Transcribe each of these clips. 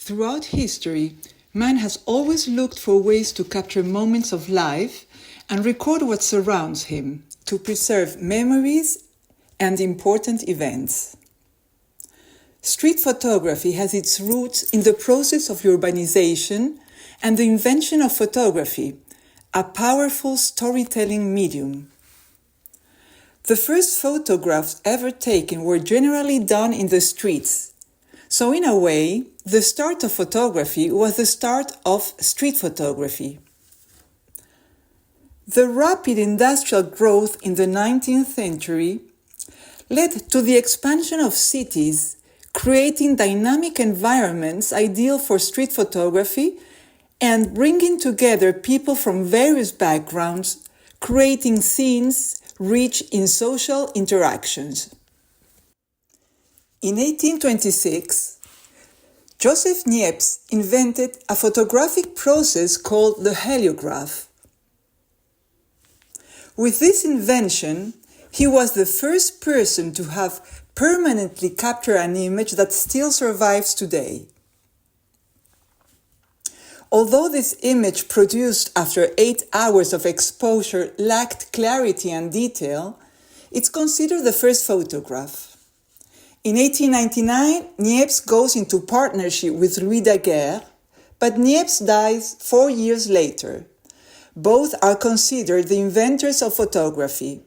Throughout history, man has always looked for ways to capture moments of life and record what surrounds him, to preserve memories and important events. Street photography has its roots in the process of urbanization and the invention of photography, a powerful storytelling medium. The first photographs ever taken were generally done in the streets. So in a way, the start of photography was the start of street photography. The rapid industrial growth in the 19th century led to the expansion of cities, creating dynamic environments ideal for street photography and bringing together people from various backgrounds, creating scenes rich in social interactions. In 1826, Joseph Niepce invented a photographic process called the heliograph. With this invention, he was the first person to have permanently captured an image that still survives today. Although this image produced after 8 hours of exposure lacked clarity and detail, it's considered the first photograph. In 1899, Niepce goes into partnership with Louis Daguerre, but Niepce dies 4 years later. Both are considered the inventors of photography.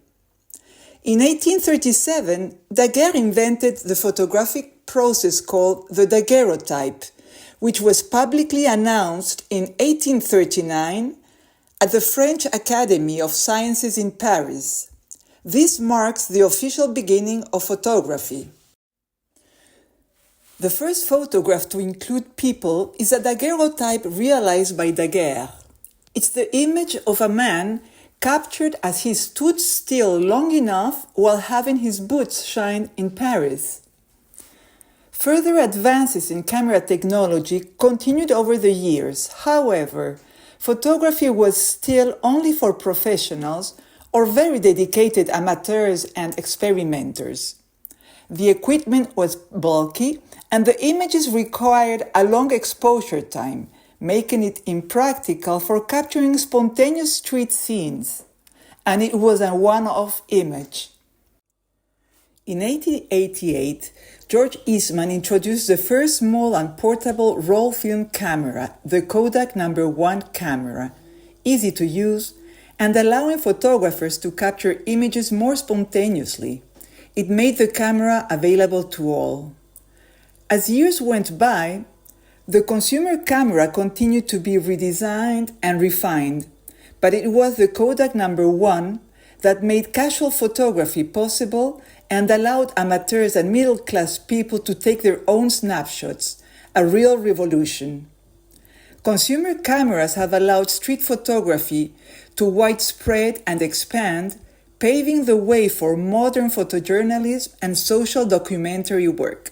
In 1837, Daguerre invented the photographic process called the daguerreotype, which was publicly announced in 1839 at the French Academy of Sciences in Paris. This marks the official beginning of photography. The first photograph to include people is a daguerreotype realized by Daguerre. It's the image of a man captured as he stood still long enough while having his boots shined in Paris. Further advances in camera technology continued over the years. However, photography was still only for professionals or very dedicated amateurs and experimenters. The equipment was bulky and the images required a long exposure time, making it impractical for capturing spontaneous street scenes. And it was a one-off image. In 1888, George Eastman introduced the first small and portable roll film camera, the Kodak No. 1 camera, easy to use and allowing photographers to capture images more spontaneously. It made the camera available to all. As years went by, the consumer camera continued to be redesigned and refined, but it was the Kodak No. 1 that made casual photography possible and allowed amateurs and middle-class people to take their own snapshots, a real revolution. Consumer cameras have allowed street photography to widespread and expand, paving the way for modern photojournalism and social documentary work.